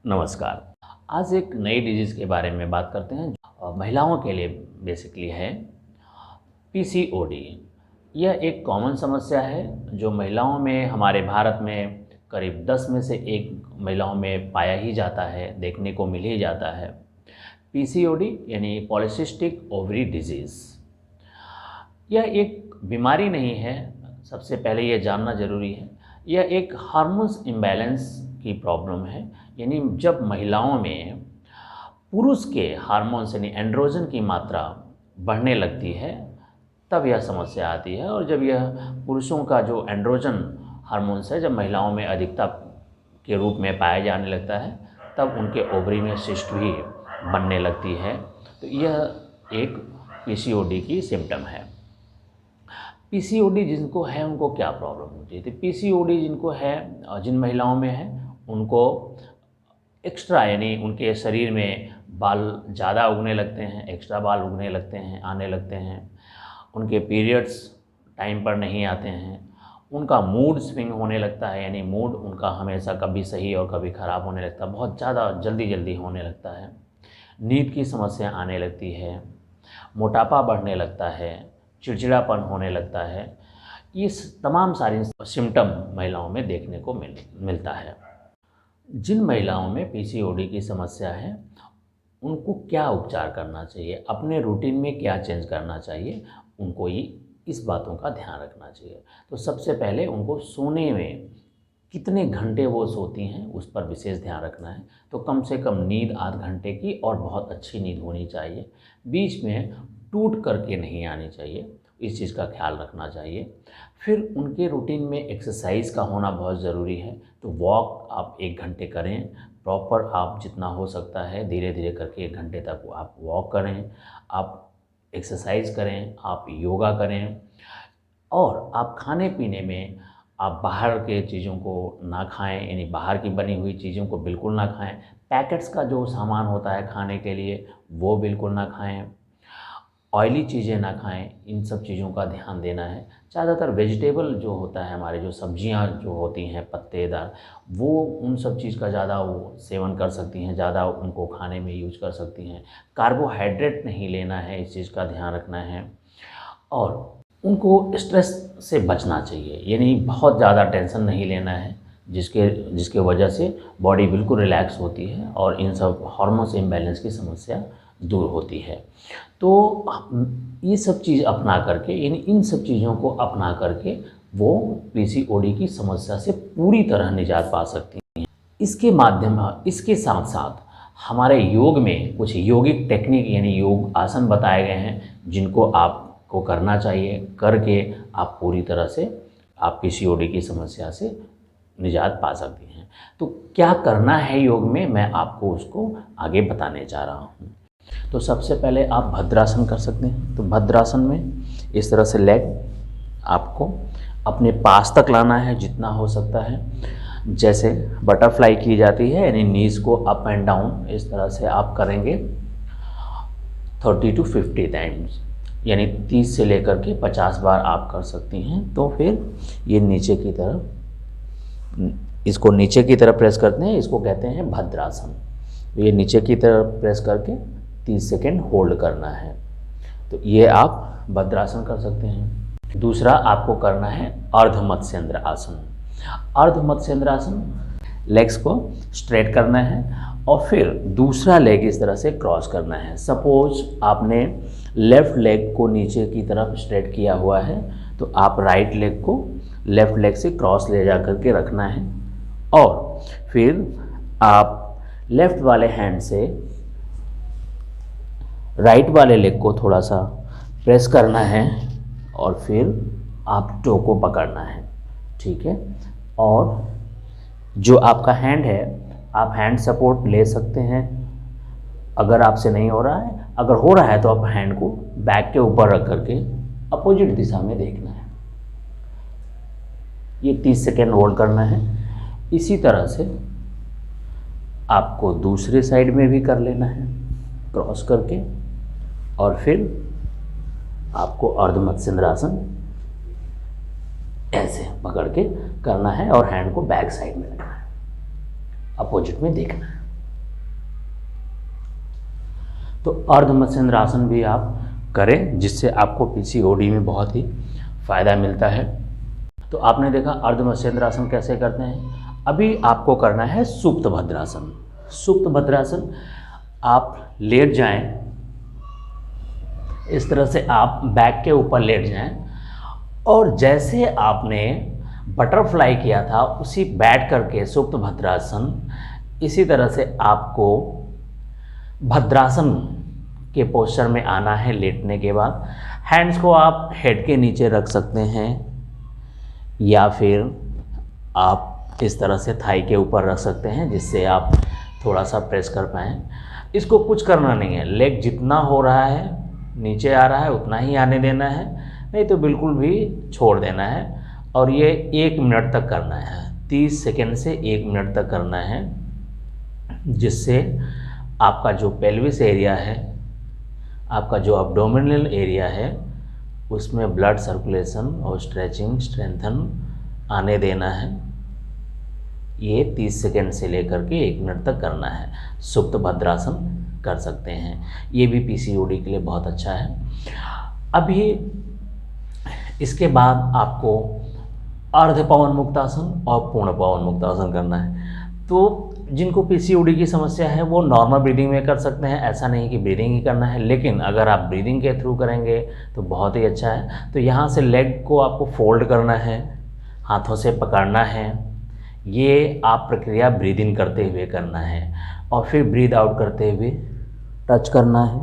नमस्कार। आज एक नई डिजीज़ के बारे में बात करते हैं महिलाओं के लिए बेसिकली है पीसीओडी। यह एक कॉमन समस्या है जो महिलाओं में हमारे भारत में करीब 10 में से 1 महिलाओं में पाया ही जाता है, देखने को मिल ही जाता है। पीसीओडी यानी पॉलीसिस्टिक ओवरी डिजीज़। यह एक बीमारी नहीं है, सबसे पहले यह जानना ज़रूरी है। यह एक हार्मोन्स इम्बैलेंस की प्रॉब्लम है, यानी जब महिलाओं में पुरुष के हार्मोन्स यानी एंड्रोजन की मात्रा बढ़ने लगती है तब यह समस्या आती है। और जब यह पुरुषों का जो एंड्रोजन हार्मोन्स है जब महिलाओं में अधिकता के रूप में पाया जाने लगता है तब उनके ओवरी में सिस्ट भी बनने लगती है। तो यह एक पीसीओडी की सिम्टम है। पीसीओडी जिनको है उनको क्या प्रॉब्लम होती है? तो पीसीओडी जिनको है, जिन महिलाओं में है, उनको एक्स्ट्रा यानी उनके शरीर में बाल ज़्यादा उगने लगते हैं, एक्स्ट्रा बाल उगने लगते हैं, आने लगते हैं। उनके पीरियड्स टाइम पर नहीं आते हैं। उनका मूड स्विंग होने लगता है, यानी मूड उनका हमेशा कभी सही और कभी ख़राब होने लगता है, बहुत ज़्यादा जल्दी होने लगता है। नींद की समस्या आने लगती है, मोटापा बढ़ने लगता है, चिड़चिड़ापन होने लगता है। ये तमाम सारी सिम्टम महिलाओं में देखने को मिलता है। जिन महिलाओं में पीसीओडी की समस्या है उनको क्या उपचार करना चाहिए, अपने रूटीन में क्या चेंज करना चाहिए, उनको इस बातों का ध्यान रखना चाहिए। तो सबसे पहले उनको सोने में कितने घंटे वो सोती हैं उस पर विशेष ध्यान रखना है। तो कम से कम नींद आध घंटे की और बहुत अच्छी नींद होनी चाहिए, बीच में टूट करके नहीं आनी चाहिए, इस चीज़ का ख्याल रखना चाहिए। फिर उनके रूटीन में एक्सरसाइज का होना बहुत ज़रूरी है। तो वॉक आप 1 घंटे करें, प्रॉपर आप जितना हो सकता है धीरे धीरे करके 1 घंटे तक आप वॉक करें, आप एक्सरसाइज करें, आप योगा करें। और आप खाने पीने में आप बाहर के चीज़ों को ना खाएं, यानी बाहर की बनी हुई चीज़ों को बिल्कुल ना खाएं। पैकेट्स का जो सामान होता है खाने के लिए वो बिल्कुल ना खाएं, ऑयली चीज़ें ना खाएं, इन सब चीज़ों का ध्यान देना है। ज़्यादातर वेजिटेबल जो होता है, हमारे जो सब्जियां जो होती हैं पत्तेदार, वो उन सब चीज़ का ज़्यादा वो सेवन कर सकती हैं, ज़्यादा उनको खाने में यूज कर सकती हैं। कार्बोहाइड्रेट नहीं लेना है, इस चीज़ का ध्यान रखना है। और उनको स्ट्रेस से बचना चाहिए, यानी बहुत ज़्यादा टेंशन नहीं लेना है जिसके वजह से बॉडी बिल्कुल रिलैक्स होती है और इन सब हार्मोन्स इम्बैलेंस की समस्या दूर होती है। तो ये सब चीज़ अपना करके, इन सब चीज़ों को अपना करके वो पीसीओडी की समस्या से पूरी तरह निजात पा सकती हैं। इसके साथ साथ हमारे योग में कुछ योगिक टेक्निक यानी योग आसन बताए गए हैं जिनको आपको करना चाहिए। करके आप पूरी तरह से आप पीसीओडी की समस्या से निजात पा सकती हैं। तो क्या करना है योग में, मैं आपको उसको आगे बताने जा रहा हूँ। तो सबसे पहले आप भद्रासन कर सकते हैं। तो भद्रासन में इस तरह से लेग आपको अपने पास तक लाना है जितना हो सकता है। जैसे बटरफ्लाई की जाती है, यानी नीज को अप एंड डाउन इस तरह से आप करेंगे 30 to 50 टाइम्स, यानी 30 से लेकर के 50 बार आप कर सकती हैं। तो फिर ये नीचे की तरफ, इसको नीचे की तरफ प्रेस करते हैं, इसको कहते हैं भद्रासन। तो ये नीचे की तरफ प्रेस करके 30 सेकेंड होल्ड करना है। तो ये आप भद्रासन कर सकते हैं। दूसरा आपको करना है अर्ध मत्स्येंद्र आसन। अर्ध मत्स्येंद्र आसन, लेग्स को स्ट्रेट करना है और फिर दूसरा लेग इस तरह से क्रॉस करना है। सपोज आपने लेफ़्ट लेग को नीचे की तरफ स्ट्रेट किया हुआ है तो आप राइट लेग को लेफ़्ट लेग से क्रॉस ले जा करके रखना है और फिर आप लेफ़्ट वाले हैंड से राइट वाले लेग को थोड़ा सा प्रेस करना है और फिर आप टो को पकड़ना है, ठीक है। और जो आपका हैंड है, आप हैंड सपोर्ट ले सकते हैं अगर आपसे नहीं हो रहा है। अगर हो रहा है तो आप हैंड को बैक के ऊपर रख करके अपोजिट दिशा में देखना है। ये 30 सेकेंड होल्ड करना है। इसी तरह से आपको दूसरे साइड में भी कर लेना है क्रॉस करके, और फिर आपको अर्ध मत्स्येंद्र आसन ऐसे पकड़ के करना है और हैंड को बैक साइड में रखना है, अपोजिट में देखना है। तो अर्ध मत्स्येंद्रासन भी आप करें, जिससे आपको पीसीओडी में बहुत ही फ़ायदा मिलता है। तो आपने देखा अर्ध मत्स्येंद्रासन कैसे करते हैं। अभी आपको करना है सुप्त भद्रासन। सुप्त भद्रासन आप लेट जाएं, इस तरह से आप बैक के ऊपर लेट जाएं और जैसे आपने बटरफ्लाई किया था उसी बैठ करके सुप्त भद्रासन, इसी तरह से आपको भद्रासन के पोस्चर में आना है। लेटने के बाद हैंड्स को आप हेड के नीचे रख सकते हैं या फिर आप इस तरह से थाई के ऊपर रख सकते हैं, जिससे आप थोड़ा सा प्रेस कर पाएँ। इसको कुछ करना नहीं है, लेग जितना हो रहा है नीचे आ रहा है उतना ही आने देना है, नहीं तो बिल्कुल भी छोड़ देना है। और ये 1 मिनट तक करना है, 30 सेकेंड से 1 मिनट तक करना है, जिससे आपका जो पेल्विस एरिया है, आपका जो एब्डोमिनल एरिया है, उसमें ब्लड सर्कुलेशन और स्ट्रेचिंग स्ट्रेंथन आने देना है। ये 30 सेकेंड से लेकर के 1 मिनट तक करना है। सुप्त भद्रासन कर सकते हैं, ये भी पीसीओडी के लिए बहुत अच्छा है। अभी इसके बाद आपको अर्ध पवन मुक्तासन और पूर्ण पवन मुक्तासन करना है। तो जिनको पीसीओडी की समस्या है वो नॉर्मल ब्रीदिंग में कर सकते हैं, ऐसा नहीं कि ब्रीदिंग ही करना है, लेकिन अगर आप ब्रीदिंग के थ्रू करेंगे तो बहुत ही अच्छा है। तो यहाँ से लेग को आपको फोल्ड करना है, हाथों से पकड़ना है, ये आप प्रक्रिया ब्रीद इन करते हुए करना है और फिर ब्रीद आउट करते हुए टच करना है,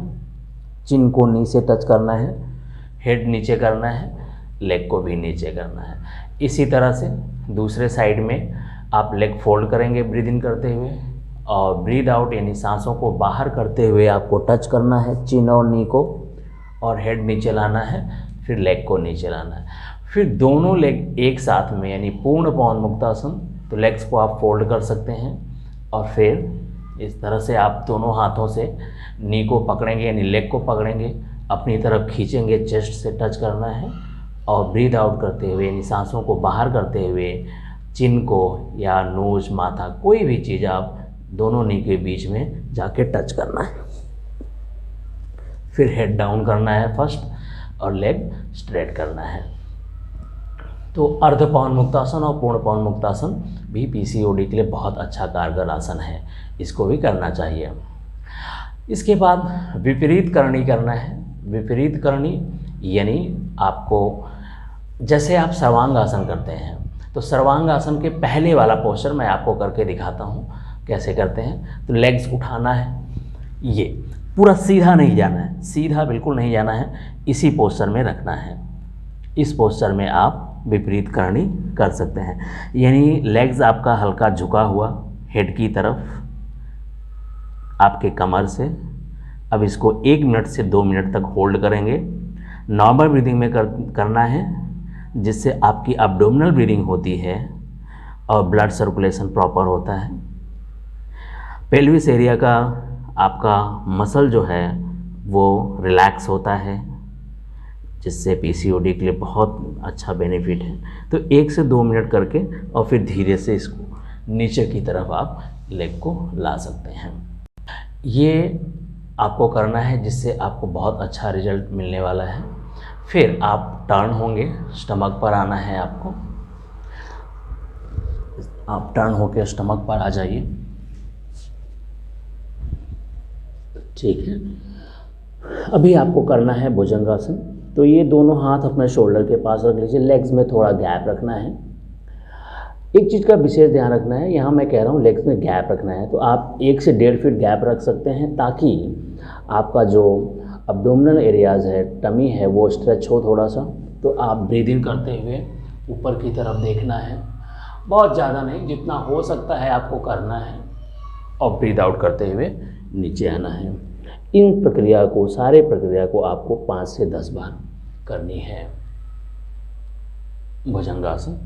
चिन को नीचे टच करना है, हेड नीचे करना है, लेग को भी नीचे करना है। इसी तरह से दूसरे साइड में आप लेग फोल्ड करेंगे ब्रीद इन करते हुए और ब्रीद आउट यानी सांसों को बाहर करते हुए आपको टच करना है चिन और नी को और हेड नीचे लाना है, फिर लेग को नीचे लाना है। फिर दोनों लेग एक साथ में यानी पूर्ण पवन मुक्तासन, तो लेग्स को आप फोल्ड कर सकते हैं और फिर इस तरह से आप दोनों हाथों से नी को पकड़ेंगे यानी लेग को पकड़ेंगे, अपनी तरफ खींचेंगे, चेस्ट से टच करना है और ब्रीद आउट करते हुए यानी सांसों को बाहर करते हुए चिन को या नोज माथा कोई भी चीज़ आप दोनों नी के बीच में जाके टच करना है। फिर हेड डाउन करना है फर्स्ट और लेग स्ट्रेट करना है। तो अर्ध पवन मुक्तासन और पूर्ण पवन मुक्तासन भी पीसीओडी के लिए बहुत अच्छा कारगर आसन है, इसको भी करना चाहिए। इसके बाद विपरीत करणी करना है। विपरीत करणी यानी आपको जैसे आप सर्वांग आसन करते हैं तो सर्वांग आसन के पहले वाला पोस्चर मैं आपको करके दिखाता हूँ कैसे करते हैं। तो लेग्स उठाना है, ये पूरा सीधा नहीं जाना है, सीधा बिल्कुल नहीं जाना है, इसी पोस्चर में रखना है। इस पोस्चर में आप विपरीत करणी कर सकते हैं, यानी लेग्स आपका हल्का झुका हुआ हेड की तरफ आपके कमर से। अब इसको 1 मिनट से 2 मिनट तक होल्ड करेंगे। नॉर्मल ब्रीदिंग में करना है, जिससे आपकी एब्डोमिनल ब्रीदिंग होती है और ब्लड सर्कुलेशन प्रॉपर होता है। पेल्विस एरिया का आपका मसल जो है वो रिलैक्स होता है, जिससे पीसीओडी के लिए बहुत अच्छा बेनिफिट है। तो 1 से 2 मिनट करके और फिर धीरे से इसको नीचे की तरफ आप लेग को ला सकते हैं। ये आपको करना है, जिससे आपको बहुत अच्छा रिजल्ट मिलने वाला है। फिर आप टर्न होंगे, स्टमक पर आना है आपको। आप टर्न होकर स्टमक पर आ जाइए, ठीक है। अभी आपको करना है भुजंगासन। तो ये दोनों हाथ अपने शोल्डर के पास रख लीजिए, लेग्स में थोड़ा गैप रखना है। एक चीज़ का विशेष ध्यान रखना है, यहाँ मैं कह रहा हूँ लेग्स में गैप रखना है, तो आप 1 से 1.5 फीट गैप रख सकते हैं, ताकि आपका जो एब्डोमिनल एरियाज़ है, टमी है, वो स्ट्रेच हो थोड़ा सा। तो आप ब्रीद इन करते हुए ऊपर की तरफ देखना है, बहुत ज़्यादा नहीं, जितना हो सकता है आपको करना है, और ब्रीद आउट करते हुए नीचे आना है। इन प्रक्रिया को, सारे प्रक्रिया को आपको 5 से 10 बार करनी है। भुजंगासन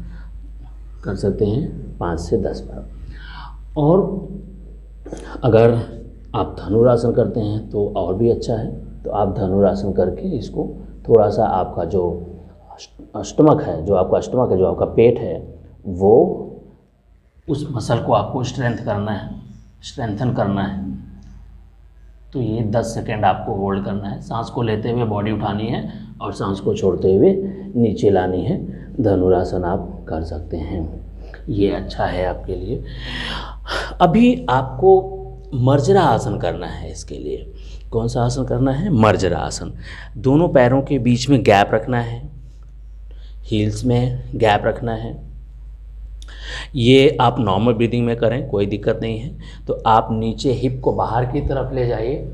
कर सकते हैं 5 से 10 बार। और अगर आप धनुरासन करते हैं तो और भी अच्छा है। तो आप धनुरासन करके इसको थोड़ा सा, आपका जो स्टमक है, जो आपका पेट है, वो उस मसल को आपको स्ट्रेंथन करना है। तो ये 10 सेकेंड आपको होल्ड करना है। सांस को लेते हुए बॉडी उठानी है और सांस को छोड़ते हुए नीचे लानी है। धनुरासन आप कर सकते हैं, ये अच्छा है आपके लिए। अभी आपको मर्जरा आसन करना है। इसके लिए कौन सा आसन करना है? मर्जरा आसन। दोनों पैरों के बीच में गैप रखना है, हील्स में गैप रखना है। ये आप नॉर्मल ब्रीदिंग में करें, कोई दिक्कत नहीं है। तो आप नीचे हिप को बाहर की तरफ ले जाइए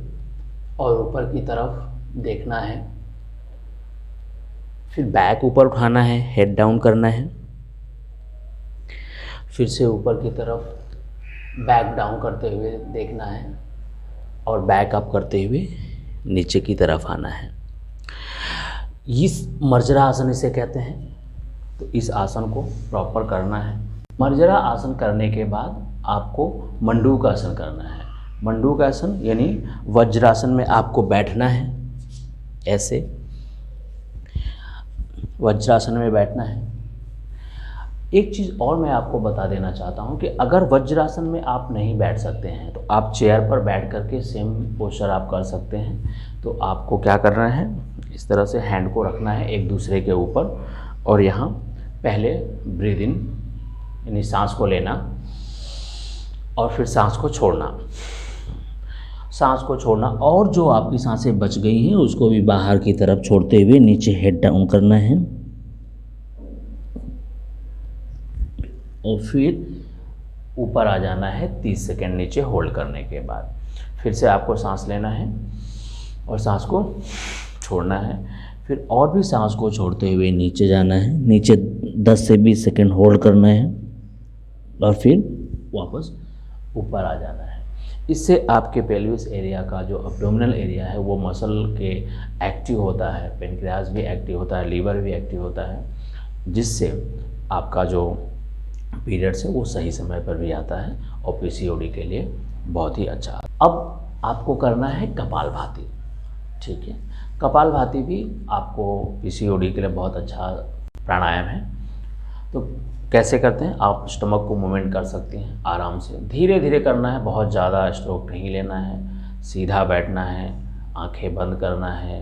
और ऊपर की तरफ देखना है। फिर बैक ऊपर उठाना है, हेड डाउन करना है। फिर से ऊपर की तरफ बैक डाउन करते हुए देखना है और बैक अप करते हुए नीचे की तरफ आना है। इस मर्जरा आसन इसे कहते हैं। तो इस आसन को प्रॉपर करना है। मर्जरा आसन करने के बाद आपको मंडूक आसन करना है। मंडूक आसन यानी वज्रासन में आपको बैठना है, ऐसे वज्रासन में बैठना है। एक चीज़ और मैं आपको बता देना चाहता हूँ कि अगर वज्रासन में आप नहीं बैठ सकते हैं तो आप चेयर पर बैठ करके सेम पोस्चर आप कर सकते हैं। तो आपको क्या करना है, इस तरह से हैंड को रखना है एक दूसरे के ऊपर और यहाँ पहले ब्रीद इन यानी सांस को लेना और फिर सांस को छोड़ना, सांस को छोड़ना। और जो आपकी सांसें बच गई हैं उसको भी बाहर की तरफ छोड़ते हुए नीचे हेड डाउन करना है और फिर ऊपर आ जाना है 30 सेकेंड नीचे होल्ड करने के बाद। फिर से आपको सांस लेना है और सांस को छोड़ना है। फिर और भी सांस को छोड़ते हुए नीचे जाना है, नीचे 10 से 20 सेकेंड होल्ड करना है और फिर वापस ऊपर आ जाना है। इससे आपके पेल्विस एरिया का जो अब्डोमिनल एरिया है वो मसल के एक्टिव होता है, पेनक्रियाज भी एक्टिव होता है, लीवर भी एक्टिव होता है, जिससे आपका जो पीरियड्स है वो सही समय पर भी आता है और पीसीओडी के लिए बहुत ही अच्छा। अब आपको करना है कपालभाति, ठीक है। कपालभाति भी आपको पीसीओडी के लिए बहुत अच्छा प्राणायाम है। तो कैसे करते हैं, आप स्टमक को मूवमेंट कर सकती हैं आराम से, धीरे धीरे करना है, बहुत ज़्यादा स्ट्रोक नहीं लेना है, सीधा बैठना है, आंखें बंद करना है,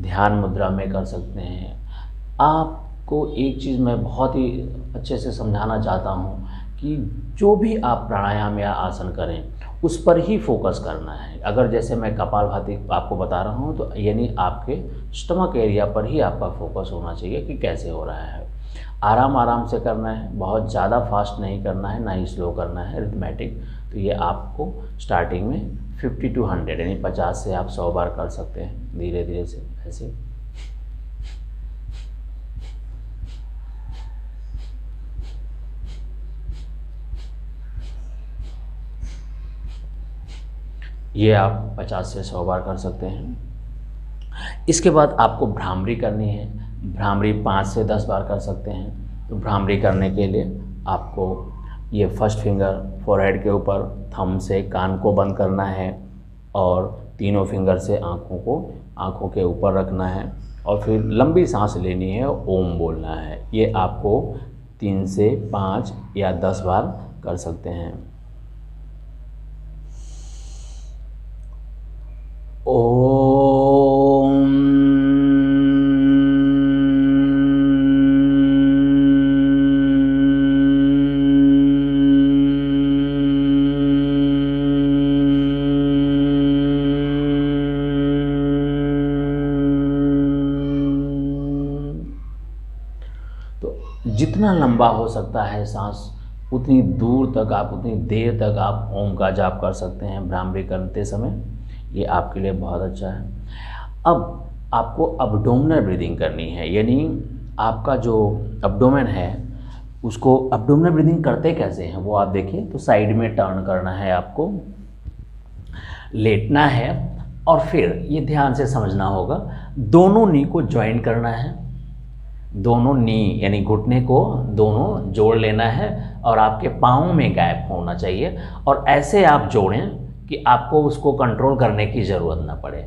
ध्यान मुद्रा में कर सकते हैं। आपको एक चीज़ मैं बहुत ही अच्छे से समझाना चाहता हूँ कि जो भी आप प्राणायाम या आसन करें उस पर ही फोकस करना है। अगर जैसे मैं कपालभाति आपको बता रहा हूँ तो यानी आपके स्टमक एरिया पर ही आपका फोकस होना चाहिए कि कैसे हो रहा है। आराम आराम से करना है, बहुत ज़्यादा फास्ट नहीं करना है, ना ही स्लो करना है, रिथमेटिक। तो ये आपको स्टार्टिंग में 50 to 100 यानी 50 से आप 100 बार कर सकते हैं, धीरे धीरे से ऐसे। ये आप 50 से 100 बार कर सकते हैं। इसके बाद आपको भ्रामरी करनी है। भ्रामरी 5 से 10 बार कर सकते हैं। तो भ्रामरी करने के लिए आपको ये फर्स्ट फिंगर फोरहेड के ऊपर, थंब से कान को बंद करना है और तीनों फिंगर से आँखों को आँखों के ऊपर रखना है और फिर लंबी सांस लेनी है, ओम बोलना है। ये आपको 3 से 5 या 10 बार कर सकते हैं। ओम तो जितना लंबा हो सकता है सांस उतनी दूर तक आप, उतनी देर तक आप ओम का जाप कर सकते हैं भ्रामरी करते समय। ये आपके लिए बहुत अच्छा है। अब आपको अब्डोमिनल ब्रीदिंग करनी है, यानी आपका जो अब्डोमेन है उसको, अब्डोमिनल ब्रीदिंग करते कैसे हैं वो आप देखिए। तो साइड में टर्न करना है, आपको लेटना है और फिर ये ध्यान से समझना होगा, दोनों नी को ज्वाइन करना है। दोनों नी यानी घुटने को दोनों जोड़ लेना है और आपके पाँव में गैप होना चाहिए और ऐसे आप जोड़ें कि आपको उसको कंट्रोल करने की ज़रूरत ना पड़े।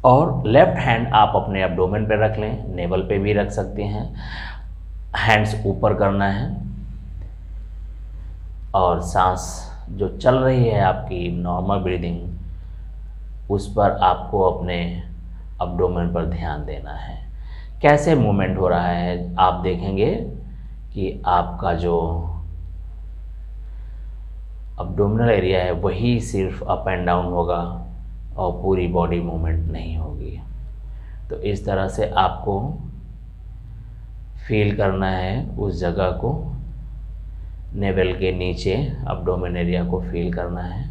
और लेफ़्ट हैंड आप अपने एब्डोमेन पे रख लें, नेवल पे भी रख सकते हैं। हैंड्स ऊपर करना है और सांस जो चल रही है आपकी नॉर्मल ब्रीदिंग उस पर आपको अपने अब्डोमेन पर ध्यान देना है। कैसे मूवमेंट हो रहा है आप देखेंगे कि आपका जो अब्डोमिनल एरिया है वही सिर्फ अप एंड डाउन होगा और पूरी बॉडी मूवमेंट नहीं होगी। तो इस तरह से आपको फील करना है उस जगह को, नेवल के नीचे अब्डोमेन एरिया को फील करना है।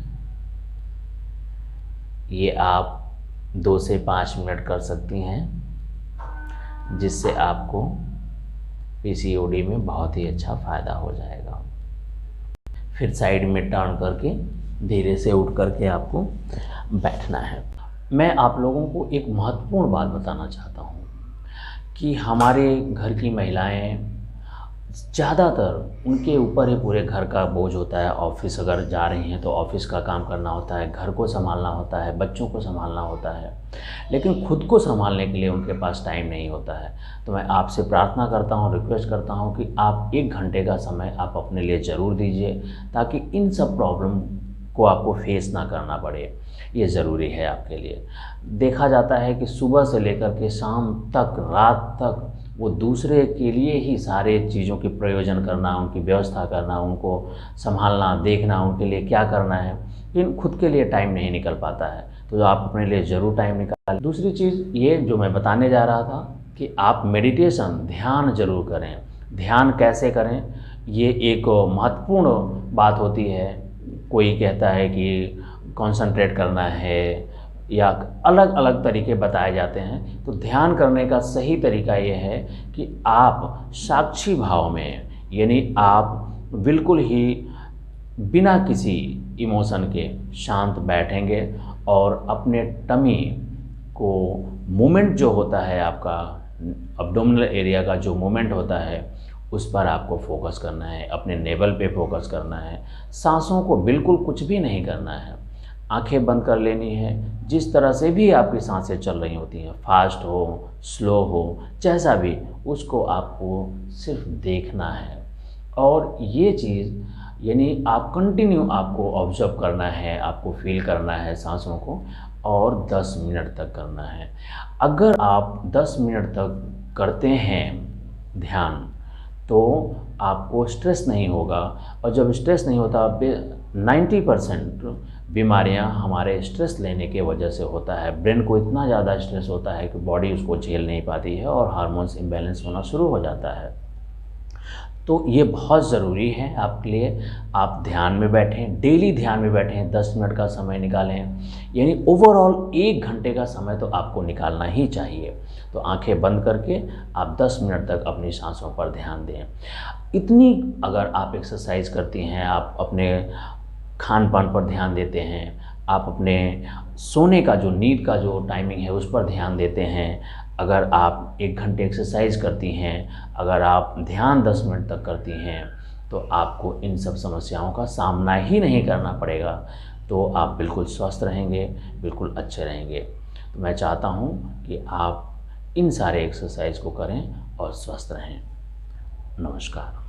ये आप 2 से 5 मिनट कर सकती हैं, जिससे आपको पीसीओडी में बहुत ही अच्छा फ़ायदा हो जाएगा। फिर साइड में टर्न करके धीरे से उठ करके आपको बैठना है। मैं आप लोगों को एक महत्वपूर्ण बात बताना चाहता हूँ कि हमारे घर की महिलाएं ज़्यादातर उनके ऊपर ही पूरे घर का बोझ होता है। ऑफिस अगर जा रही हैं तो ऑफिस का काम करना होता है, घर को संभालना होता है, बच्चों को संभालना होता है, लेकिन खुद को संभालने के लिए उनके पास टाइम नहीं होता है। तो मैं आपसे प्रार्थना करता हूँ, रिक्वेस्ट करता हूँ कि आप 1 घंटे का समय आप अपने लिए ज़रूर दीजिए, ताकि इन सब प्रॉब्लम को आपको फेस ना करना पड़े। ये ज़रूरी है आपके लिए। देखा जाता है कि सुबह से लेकर के शाम तक, रात तक वो दूसरे के लिए ही सारे चीज़ों की प्रयोजन करना, उनकी व्यवस्था करना, उनको संभालना, देखना, उनके लिए क्या करना है, लेकिन खुद के लिए टाइम नहीं निकल पाता है। तो आप अपने लिए ज़रूर टाइम निकालें। दूसरी चीज़ ये जो मैं बताने जा रहा था कि आप मेडिटेशन, ध्यान ज़रूर करें। ध्यान कैसे करें, ये एक महत्वपूर्ण बात होती है। कोई कहता है कि कंसंट्रेट करना है, या अलग अलग तरीके बताए जाते हैं। तो ध्यान करने का सही तरीका ये है कि आप साक्षी भाव में, यानी आप बिल्कुल ही बिना किसी इमोशन के शांत बैठेंगे और अपने टमी को मूवमेंट जो होता है, आपका अब्डोमिनल एरिया का जो मूवमेंट होता है, उस पर आपको फोकस करना है, अपने नेवल पे फोकस करना है। सांसों को बिल्कुल कुछ भी नहीं करना है, आंखें बंद कर लेनी है। जिस तरह से भी आपकी सांसें चल रही होती हैं, फास्ट हो, स्लो हो, जैसा भी, उसको आपको सिर्फ देखना है। और ये चीज़ यानी आप कंटिन्यू आपको ऑब्जर्व करना है, आपको फील करना है सांसों को, और 10 मिनट तक करना है। अगर आप 10 मिनट तक करते हैं ध्यान, तो आपको स्ट्रेस नहीं होगा। और जब स्ट्रेस नहीं होता, 90% बीमारियां हमारे स्ट्रेस लेने के वजह से होता है। ब्रेन को इतना ज़्यादा स्ट्रेस होता है कि बॉडी उसको झेल नहीं पाती है और हार्मोन्स इम्बैलेंस होना शुरू हो जाता है। तो ये बहुत ज़रूरी है आपके लिए। आप ध्यान में बैठें, डेली ध्यान में बैठें, 10 मिनट का समय निकालें। यानी ओवरऑल 1 घंटे का समय तो आपको निकालना ही चाहिए। तो आंखें बंद करके आप 10 मिनट तक अपनी सांसों पर ध्यान दें। इतनी अगर आप एक्सरसाइज करती हैं, आप अपने खान पान पर ध्यान देते हैं, आप अपने सोने का जो नींद का जो टाइमिंग है उस पर ध्यान देते हैं, अगर आप 1 घंटे एक्सरसाइज करती हैं, अगर आप ध्यान 10 मिनट तक करती हैं, तो आपको इन सब समस्याओं का सामना ही नहीं करना पड़ेगा। तो आप बिल्कुल स्वस्थ रहेंगे, बिल्कुल अच्छे रहेंगे। तो मैं चाहता हूँ कि आप इन सारे एक्सरसाइज को करें और स्वस्थ रहें। नमस्कार।